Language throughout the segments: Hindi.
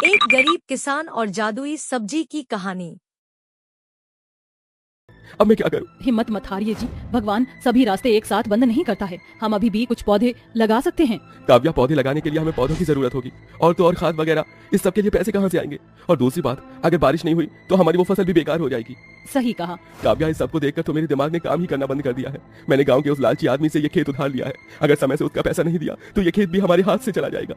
एक गरीब किसान और जादुई सब्जी की कहानी। अब मैं क्या करूं? हिम्मत मत हारिए जी, भगवान सभी रास्ते एक साथ बंद नहीं करता है। हम अभी भी कुछ पौधे लगा सकते हैं। काव्या, पौधे लगाने के लिए हमें पौधों की जरूरत होगी और तो और खाद वगैरह, इस सब के लिए पैसे कहाँ से आएंगे? और दूसरी बात, अगर बारिश नहीं हुई तो हमारी वो फसल भी बेकार हो जाएगी। सही कहा। काव्या, इस सबको देखकर तो मेरे दिमाग ने काम ही करना बंद कर दिया है। मैंने गाँव के उस लालची आदमी से ये खेत उधार लिया है। अगर समय से उसका पैसा नहीं दिया तो ये खेत भी हमारे हाथ से चला जाएगा।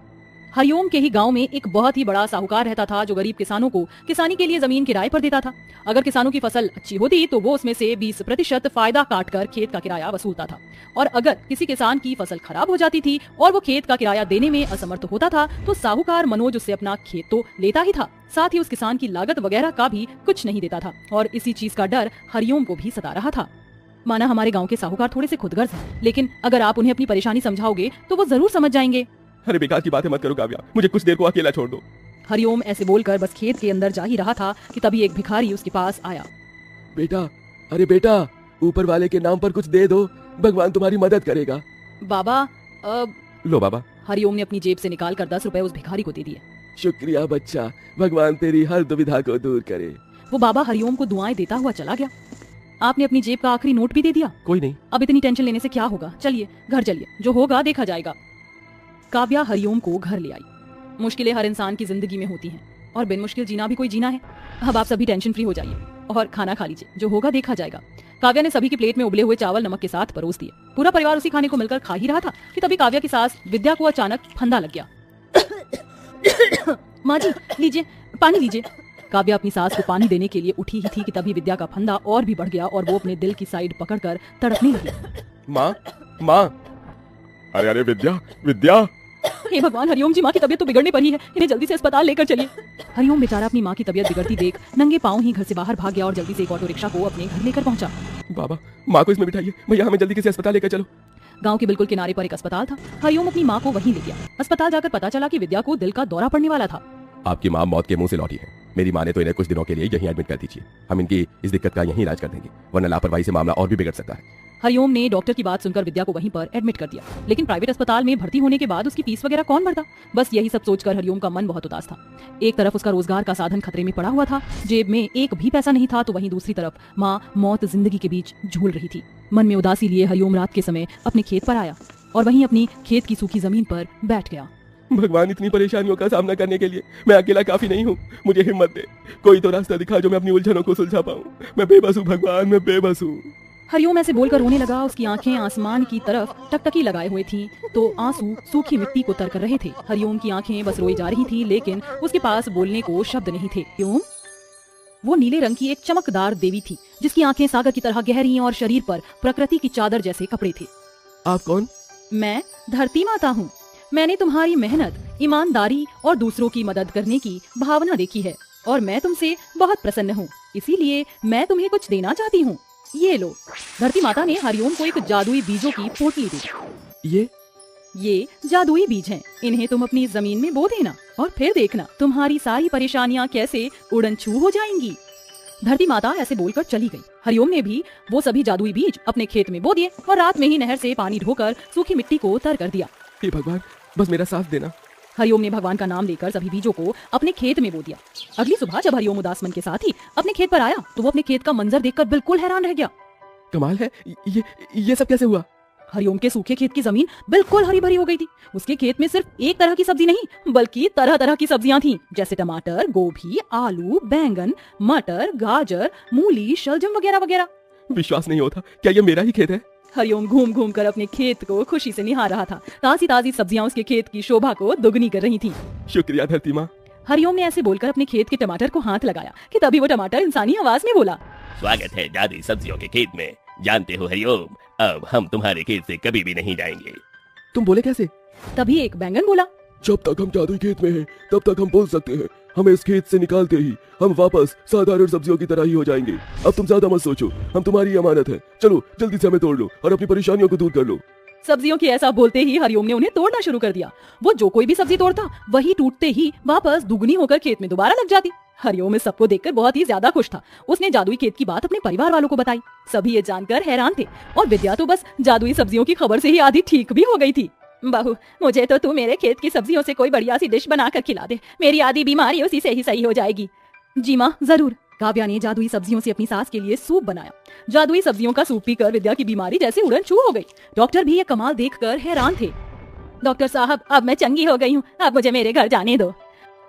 हरिओम के ही गांव में एक बहुत ही बड़ा साहूकार रहता था जो गरीब किसानों को किसानी के लिए जमीन किराए पर देता था। अगर किसानों की फसल अच्छी होती तो वो उसमें से 20% फायदा काटकर खेत का किराया वसूलता था, और अगर किसी किसान की फसल खराब हो जाती थी और वो खेत का किराया देने में असमर्थ होता था तो साहूकार मनोज उससे अपना खेत तो लेता ही था, साथ ही उस किसान की लागत वगैरह का भी कुछ नहीं देता था। और इसी चीज का डर हरिओम को भी सता रहा था। माना हमारे गाँव के साहूकार थोड़े से खुदगर्ज हैं, लेकिन अगर आप उन्हें अपनी परेशानी समझाओगे तो वो जरूर समझ जाएंगे। अरे बेकार की बातें मत करो काव्या, मुझे कुछ देर को अकेला छोड़ दो। हरिओम ऐसे बोलकर बस खेत के अंदर जा ही रहा था कि तभी एक भिखारी उसके पास आया। बेटा, अरे बेटा, ऊपर वाले के नाम पर कुछ दे दो, भगवान तुम्हारी मदद करेगा। बाबा लो बाबा। हरिओम ने अपनी जेब से निकालकर 10 रुपए उस भिखारी को दे दिए। शुक्रिया बच्चा, भगवान तेरी हर दुविधा को दूर करे। वो बाबा हरिओम को दुआएं देता हुआ चला गया। आपने अपनी जेब का आखिरी नोट भी दे दिया। कोई नहीं, अब इतनी टेंशन लेने से क्या होगा, चलिए घर चलिए, जो होगा देखा जाएगा। काव्या हरिओम को घर ले आई। मुश्किलें हर इंसान की जिंदगी में होती हैं और बिन मुश्किल जीना भी कोई जीना है। अब आप सभी टेंशन फ्री हो जाइए और खाना खा लीजिए, जो होगा देखा जाएगा। काव्या ने सभी की प्लेट में उबले हुए चावल नमक के साथ परोस दिए। पूरा परिवार उसी खाने को मिलकर खा ही रहा था कि तभी काव्या की सास विद्या को अचानक फंदा लग गया। माँ जी लीजिए, पानी लीजिए। काव्या अपनी सास को पानी देने के लिए उठी ही थी कि तभी विद्या का फंदा और भी बढ़ गया और वो अपने दिल की साइड पकड़कर तड़पने लगी। माँ, माँ। अरे अरे विद्या, विद्या। हे भगवान, हरिओम जी माँ की तबीयत तो बिगड़ने पर ही है, इन्हें जल्दी से अस्पताल लेकर चलिए। हरिओम बेचारा अपनी माँ की तबीयत बिगड़ती देख नंगे पाँव ही घर से बाहर भाग गया और जल्दी से एक ऑटो रिक्शा को अपने घर लेकर पहुंचा। बाबा, माँ को इसमें बिठाइए, भैया हमें जल्दी से अस्पताल लेकर चलो। गांव के बिल्कुल किनारे पर एक अस्पताल था। हरिओम अपनी माँ को वहीं ले गया। अस्पताल जाकर पता चला कि विद्या को दिल का दौरा पड़ने वाला था। आपकी माँ मौत के मुंह से लौटी है। मेरी माँ ने तो इन्हें कुछ दिनों के लिए यहीं एडमिट कर दीजिए। हम इनकी इस दिक्कत का यहीं इलाज कर देंगे, वरना लापरवाही से मामला और भी बिगड़ सकता है। हरिओम ने डॉक्टर की बात सुनकर विद्या को वहीं पर एडमिट कर दिया, लेकिन प्राइवेट अस्पताल में भर्ती होने के बाद उसकी फीस वगैरह कौन भरता? बस यही सब सोचकर हरिओम का मन बहुत उदास था। एक तरफ उसका रोजगार का साधन खतरे में पड़ा हुआ था, जेब में एक भी पैसा नहीं था, तो वहीं दूसरी तरफ माँ मौत जिंदगी के बीच झूल रही थी। मन में उदासी लिए हरिओम रात के समय अपने खेत पर आया और वहीं अपनी खेत की सूखी जमीन पर बैठ गया। भगवान, इतनी परेशानियों का सामना करने के लिए मैं अकेला काफी नहीं हूँ। मुझे हिम्मत दे, कोई तो रास्ता दिखा जो मैं अपनी उलझनों को सुलझा पाऊँ। मैं बेबस हूँ भगवान, मैं बेबस हूँ। हरिओम ऐसे बोलकर रोने लगा। उसकी आंखें आसमान की तरफ टकटकी लगाए हुए थीं, तो आंसू सूखी मिट्टी को तर कर रहे थे। हरिओम की आंखें बस रोई जा रही थीं, लेकिन उसके पास बोलने को शब्द नहीं थे। क्यों? वो नीले रंग की एक चमकदार देवी थी जिसकी आंखें सागर की तरह गहरी और शरीर पर प्रकृति की चादर जैसे कपड़े थे। आप कौन? मैं धरती माता हूँ। मैंने तुम्हारी मेहनत, ईमानदारी और दूसरों की मदद करने की भावना देखी है और मैं तुमसे बहुत प्रसन्न हूँ, इसीलिए मैं तुम्हें कुछ देना चाहती हूँ। ये लो। धरती माता ने हरिओम को एक जादुई बीजों की पोटली दी। ये जादुई बीज हैं। इन्हें तुम अपनी जमीन में बो देना और फिर देखना तुम्हारी सारी परेशानियाँ कैसे उड़न छू हो जाएंगी। धरती माता ऐसे बोलकर चली गई। हरिओम ने भी वो सभी जादुई बीज अपने खेत में बो दिए और रात में ही नहर से पानी ढोकर सूखी मिट्टी को तर कर दिया। हे भगवान, बस मेरा साथ देना। हरिओम ने भगवान का नाम लेकर सभी बीजों को अपने खेत में बो दिया। अगली सुबह जब हरिओम उदास मन के साथ ही अपने खेत पर आया तो वो अपने खेत का मंजर देखकर बिल्कुल हैरान रह गया। कमाल है, ये सब कैसे हुआ? हरिओम के सूखे खेत की जमीन बिल्कुल हरी भरी हो गई थी। उसके खेत में सिर्फ एक तरह की सब्जी नहीं बल्कि तरह तरह की सब्जियां थीं, जैसे टमाटर, गोभी, आलू, बैंगन, मटर, गाजर, मूली, शलजम वगैरह वगैरह। विश्वास नहीं होता, क्या ये मेरा ही खेत है? हरिओम घूम घूम कर अपने खेत को खुशी से निहार रहा था। ताजी ताजी सब्जियां उसके खेत की शोभा को दुगनी कर रही थीं। शुक्रिया धरती माँ। हरिओम ने ऐसे बोलकर अपने खेत के टमाटर को हाथ लगाया कि तभी वो टमाटर इंसानी आवाज में बोला, स्वागत है जादुई सब्जियों के खेत में। जानते हो हरिओम, अब हम तुम्हारे खेत से कभी भी नहीं जाएंगे। तुम बोले कैसे? तभी एक बैंगन बोला, जब तक हम जादुई खेत में हैं, तब तक हम बोल सकते हैं। हमें इस खेत से निकालते ही हम वापस साधारण सब्जियों की तरह ही हो जाएंगे। अब तुम ज्यादा मत सोचो, हम तुम्हारी अमानत है। चलो जल्दी से हमें तोड़ लो और अपनी परेशानियों को दूर कर लो। सब्जियों की ऐसा बोलते ही हरिओम ने उन्हें तोड़ना शुरू कर दिया। वो जो कोई भी सब्जी तोड़ता वही टूटते ही वापस दुगनी होकर खेत में दोबारा लग जाती। हरिओम इस सबको देखकर बहुत ही ज्यादा खुश था। उसने जादुई खेत की बात अपने परिवार वालों को बताई। सभी ये जानकर हैरान थे और विद्या तो बस जादुई सब्जियों की खबर से ही आधी ठीक भी हो गई थी। बहू, मुझे तो तू मेरे खेत की सब्जियों से कोई बढ़िया सी डिश बनाकर खिला दे। मेरी आधी बीमारी उसी से ही सही हो जाएगी। जी माँ, जरूर। काव्या ने जादुई सब्जियों से अपनी सास के लिए सूप बनाया। जादुई सब्जियों का सूप पीकर विद्या की बीमारी जैसे उड़न छू हो गई। डॉक्टर भी ये कमाल देखकर हैरान थे। डॉक्टर साहब, अब मैं चंगी हो गई हूँ, अब मुझे मेरे घर जाने दो।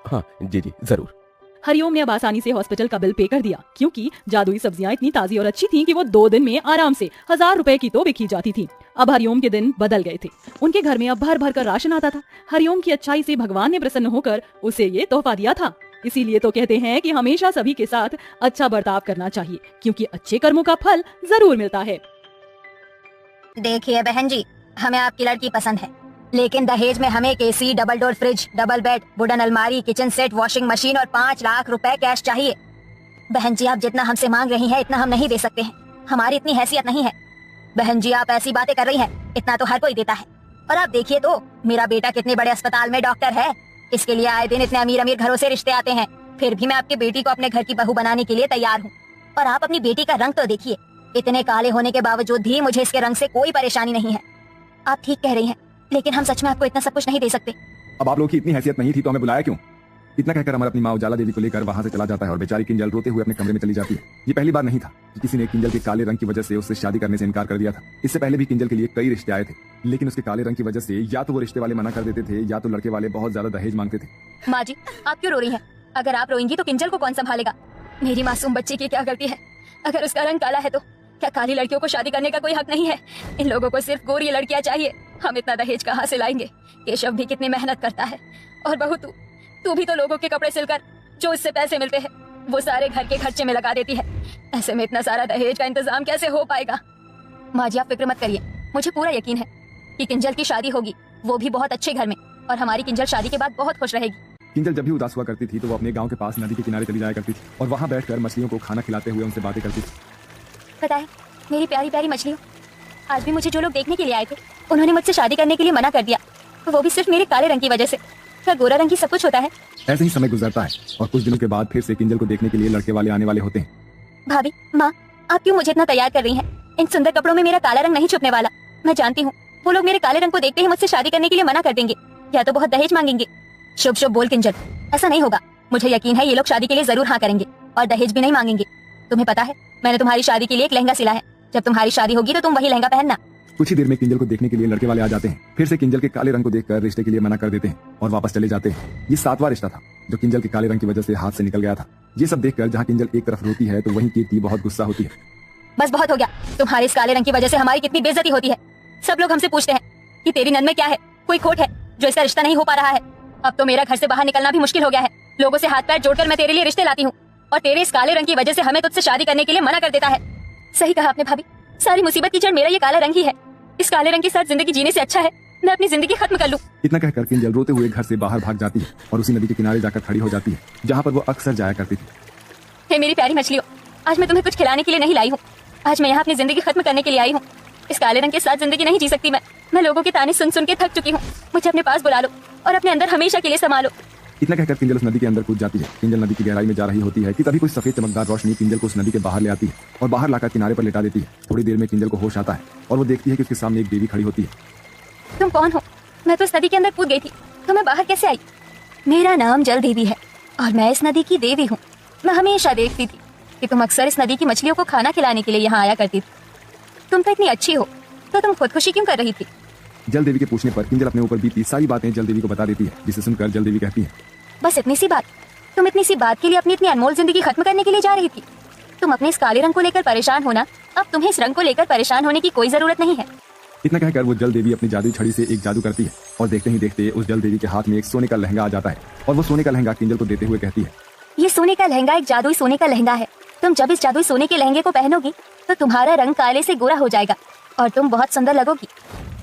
हाँ जी जी जरूर। हरिओम ने अब आसानी से हॉस्पिटल का बिल पे कर दिया, क्योंकि जादुई सब्जियां इतनी ताजी और अच्छी थीं कि वो 2 दिन में आराम से 1000 रुपए की तो बिकी जाती थी। अब हरिओम के दिन बदल गए थे। उनके घर में अब भर भर कर राशन आता था। हरिओम की अच्छाई से भगवान ने प्रसन्न होकर उसे ये तोहफा दिया था। इसीलिए तो कहते हैं कि हमेशा सभी के साथ अच्छा बर्ताव करना चाहिए, क्योंकि अच्छे कर्मों का फल जरूर मिलता है। देखिए बहन जी, हमें आपकी लड़की पसंद है, लेकिन दहेज में हमें AC, double door fridge, double bed, wooden अलमारी, किचन सेट, वॉशिंग मशीन और 5 लाख रुपए कैश चाहिए। बहन जी, आप जितना हमसे मांग रही हैं इतना हम नहीं दे सकते हैं, हमारी इतनी हैसियत नहीं है। बहन जी, आप ऐसी बातें कर रही हैं, इतना तो हर कोई देता है। और आप देखिए तो, मेरा बेटा कितने बड़े अस्पताल में डॉक्टर है। इसके लिए आए दिन इतने अमीर अमीर घरों से रिश्ते आते हैं, फिर भी मैं आपकी बेटी को अपने घर की बहू बनाने के लिए तैयार हूँ। और आप अपनी बेटी का रंग तो देखिए, इतने काले होने के बावजूद भी मुझे इसके रंग से कोई परेशानी नहीं है। आप ठीक कह रही हैं, लेकिन हम सच में आपको इतना सब कुछ नहीं दे सकते। अब आप लोग की इतनी हैसियत नहीं थी तो हमें बुलाया क्यों? इतना कहकर अमर अपनी माँ उजाला देवी को लेकर वहां से चला जाता है और बेचारी किंजल रोते हुए अपने कमरे में चली जाती है। ये पहली बार नहीं था कि किसी ने किंजल के काले रंग की वजह से उससे शादी करने से इनकार कर दिया था। इससे पहले भी किंजल के लिए कई रिश्ते आए थे, लेकिन उसके काले रंग की वजह से या तो वो रिश्ते वाले मना कर देते थे या तो लड़के वाले बहुत ज्यादा दहेज मांगते थे। माँ जी, आप क्यों रो रही हैं? अगर आप रोएंगी तो किंजल को कौन संभालेगा? मेरी मासूम बच्ची की क्या गलती है? अगर उसका रंग काला है तो क्या काली लड़कियों को शादी करने का कोई हक नहीं है? इन लोगों को सिर्फ गोरी लड़कियां चाहिए। हम इतना दहेज कहाँ से लाएंगे? केशव भी कितनी मेहनत करता है, और बहू तू भी तो लोगों के कपड़े सिलकर जो उससे पैसे मिलते हैं वो सारे घर के खर्चे में लगा देती है। ऐसे में इतना सारा दहेज का इंतजाम कैसे हो पाएगा? माँ जी, आप फिक्र मत करिए, मुझे पूरा यकीन है कि किंजल की शादी होगी, वो भी बहुत अच्छे घर में, और हमारी किंजल शादी के बाद बहुत खुश रहेगी। किंजल जब भी उदास हुआ करती थी तो वो अपने गांव के पास नदी के किनारे चली जाया करती थी और वहां बैठकर मछलियों को खाना खिलाते हुए उनसे बातें करती थी। पता है, मेरी प्यारी प्यारी मछलियों, आज भी मुझे जो लोग देखने के लिए आए थे उन्होंने मुझसे शादी करने के लिए मना कर दिया, वो भी सिर्फ मेरे काले रंग की वजह से। क्या गोरा रंग ही सब कुछ होता है? ऐसे ही समय गुजरता है और कुछ दिनों के बाद फिर से किंजल को देखने के लिए लड़के वाले आने वाले होते हैं। भाभी, माँ, आप क्यों मुझे इतना तैयार कर रही हैं? इन सुंदर कपड़ों में मेरा काला रंग नहीं छुपने वाला। मैं जानती हूँ वो लोग मेरे काले रंग को देखते ही मुझसे शादी करने के लिए मना कर देंगे, या तो बहुत दहेज मांगेंगे। शुभ शुभ बोल किंजल, ऐसा नहीं होगा। मुझे यकीन है ये लोग शादी के लिए जरूर हाँ करेंगे और दहेज भी नहीं मांगेंगे। तुम्हें पता है, मैंने तुम्हारी शादी के लिए एक लहंगा सिला है, जब तुम्हारी शादी होगी तो तुम वही लहंगा पहनना। कुछ ही देर में किंजल को देखने के लिए लड़के वाले आ जाते हैं। फिर से किंजल के काले रंग को देखकर रिश्ते के लिए मना कर देते हैं और वापस चले जाते हैं। ये 7वां रिश्ता था जो किंजल के काले रंग की वजह से हाथ से निकल गया था। ये सब देखकर जहाँ किंजल एक तरफ रोती है तो वहीं कीर्ति बहुत गुस्सा होती है। बस बहुत हो गया, तुम्हारे इस काले रंग की वजह से हमारी कितनी बेइज्जती होती है। सब लोग हमसे पूछते हैं कि तेरी नन में क्या है, कोई खोट है जो इसका रिश्ता नहीं हो पा रहा है। अब तो मेरा घर से बाहर निकलना भी मुश्किल हो गया है। लोगों से हाथ पैर जोड़कर मैं तेरे लिए रिश्ते लाती हूँ, और तेरे इस काले रंग की वजह से हमें तुझसे शादी करने के लिए मना कर देता है। सही कहा आपने भाभी, सारी मुसीबत की जड़ मेरा ये काला रंग ही है। इस काले रंग के साथ जिंदगी जीने से अच्छा है मैं अपनी जिंदगी खत्म कर लूं। इतना कहकर किंजल रोते हुए घर से बाहर भाग जाती है और उसी नदी के किनारे जाकर खड़ी हो जाती है जहाँ पर वो अक्सर जाया करती थी। हे मेरी प्यारी मछलियों, आज मैं तुम्हें कुछ खिलाने के लिए नहीं लाई हूँ, आज मैं यहाँ अपनी जिंदगी खत्म करने के लिए आई हूँ। इस काले रंग के साथ जिंदगी नहीं जी सकती मैं लोगों के ताने सुन सुन के थक चुकी हूँ। मुझे अपने पास बुला लो और अपने अंदर हमेशा के लिए संभालो। इतना कहकर किंजल उस नदी के अंदर कूद जाती है। किंजल नदी की गहराई में जा रही होती है कि तभी कुछ सफेद चमकदार रोशनी किंजल को उस नदी के बाहर ले आती है और बाहर लाकर किनारे पर लेटा देती है। थोड़ी देर में किंजल को होश आता है और वो देखती है कि उसके सामने एक देवी खड़ी होती है। तुम कौन हो? मैं तो इस नदी के अंदर कूद गई थी, तो मैं बाहर कैसे आई? मेरा नाम जल देवी है और मैं इस नदी की देवी हूँ। मैं हमेशा देखती थी कि तुम अक्सर इस नदी की मछलियों को खाना खिलाने के लिए यहाँ आया करती थी। तुम तो इतनी अच्छी हो, तो तुम खुदकुशी क्यों कर रही थी? जल देवी के पूछने पर किंजल अपने ऊपर बीती सारी बातें जल देवी को बता देती है, जिसे सुनकर जल देवी कहती है, बस इतनी सी बात? तुम इतनी सी बात के लिए अपनी इतनी अनमोल जिंदगी खत्म करने के लिए जा रही थी? तुम अपने इस काले रंग को लेकर परेशान होना, अब तुम्हें इस रंग को लेकर परेशान होने की कोई जरूरत नहीं है। इतना कहकर वो जल देवी अपनी जादुई छड़ी से एक जादू करती है और देखते ही देखते उस जल देवी के हाथ में एक सोने का लहंगा आ जाता है और वो सोने का लहंगा किंजल को देते हुए कहती है, ये सोने का लहंगा एक जादुई सोने का लहंगा है। तुम जब इस जादुई सोने के लहंगे को पहनोगी तो तुम्हारा रंग काले से गोरा हो जाएगा और तुम बहुत सुंदर लगोगी।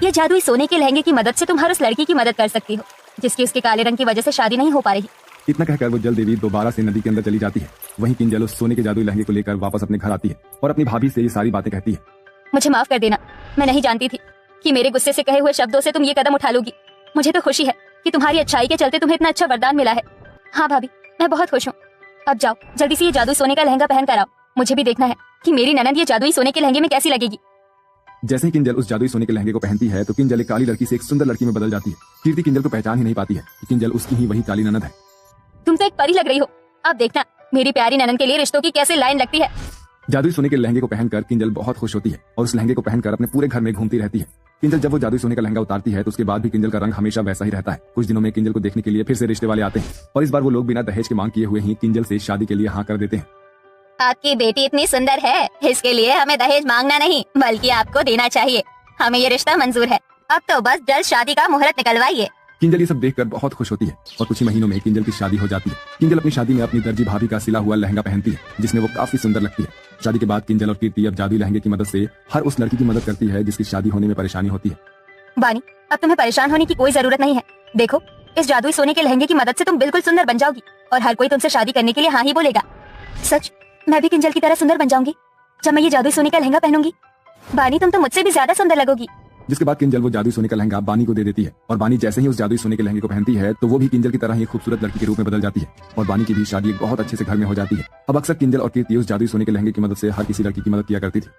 ये जादुई सोने के लहंगे की मदद से तुम हर उस लड़की की मदद कर सकती हो जिसकी उसके काले रंग की वजह से शादी नहीं हो पा रही। इतना कहकर वो जल देवी दोबारा से नदी के अंदर चली जाती है। वहीं किंजल उस सोने के जादुई लहंगे को लेकर वापस अपने घर आती है और अपनी भाभी से ये सारी बातें कहती है। मुझे माफ कर देना, मैं नहीं जानती थी कि मेरे गुस्से से कहे हुए शब्दों से तुम ये कदम उठा लोगी। मुझे तो खुशी है कि तुम्हारी अच्छाई के चलते तुम्हें इतना अच्छा वरदान मिला है। हाँ भाभी, मैं बहुत खुश हूँ। अब जाओ जल्दी से ये जादुई सोने का लहंगा पहन कर आओ। मुझे भी देखना है कि मेरी ननद ये जादुई सोने के लहंगे में कैसी लगेगी। जैसे ही किंजल उस जादुई सोने के लहंगे को पहनती है तो किंजल एक काली लड़की से एक सुंदर लड़की में बदल जाती है। कीर्ति किंजल को पहचान ही नहीं पाती है कि किंजल उसकी ही वही काली ननद है। तुम तो एक परी लग रही हो। अब देखना मेरी प्यारी ननन के लिए रिश्तों की कैसे लाइन लगती है। जादुई सोने के लहंगे को पहनकर किंजल बहुत खुश होती है और उस लहंगे को पहनकर अपने पूरे घर में घूमती रहती है। किंजल जब वो जादुई सोने का लहंगा उतारती है तो उसके बाद भी किंजल का रंग हमेशा वैसा ही रहता है। कुछ दिनों में किंजल को देखने के लिए फिर से रिश्ते वाले आते हैं और इस बार वो लोग बिना दहेज की मांग किए हुए ही किंजल से शादी के लिए हाँ कर देते हैं। आपकी बेटी इतनी सुंदर है, इसके लिए हमें दहेज मांगना नहीं बल्कि आपको देना चाहिए। हमें ये रिश्ता मंजूर है। अब तो बस जल्द शादी का मुहूर्त निकलवाइए। किंजल ये सब देखकर बहुत खुश होती है और कुछ ही महीनों में किंजल की शादी हो जाती है। किंजल अपनी शादी में अपनी दर्जी भाभी का सिला हुआ लहंगा पहनती है जिसमें वो काफी सुंदर लगती है। शादी के बाद किंजल और कीर्ति अब जादुई लहंगे की मदद से हर उस लड़की की मदद करती है जिसकी शादी होने में परेशानी होती है। बानी, अब तुम्हें परेशान होने की कोई जरूरत नहीं है। देखो, इस जादुई सोने के लहंगे की मदद से तुम बिल्कुल सुंदर बन जाओगी और हर कोई तुमसे शादी करने के लिए हाँ ही बोलेगा। सच, मैं भी किंजल की तरह सुंदर बन जाऊंगी जब मैं ये जादुई सोने का लहंगा पहनूंगी। बानी, तुम तो मुझसे भी ज्यादा सुंदर लगोगी। जिसके बाद किंजल वो जादुई सोने का लहंगा बानी को दे देती है और बानी जैसे ही उस जादुई सोने के लहंगे को पहनती है तो वो भी किंजल की तरह ही खूबसूरत लड़की के रूप में बदल जाती है और बानी की भी शादी एक बहुत अच्छे से घर में हो जाती है। अब अक्सर किंजल और कीर्ति उस जादुई सोने के लहंगे की मदद से हर किसी लड़की की मदद किया करती थी।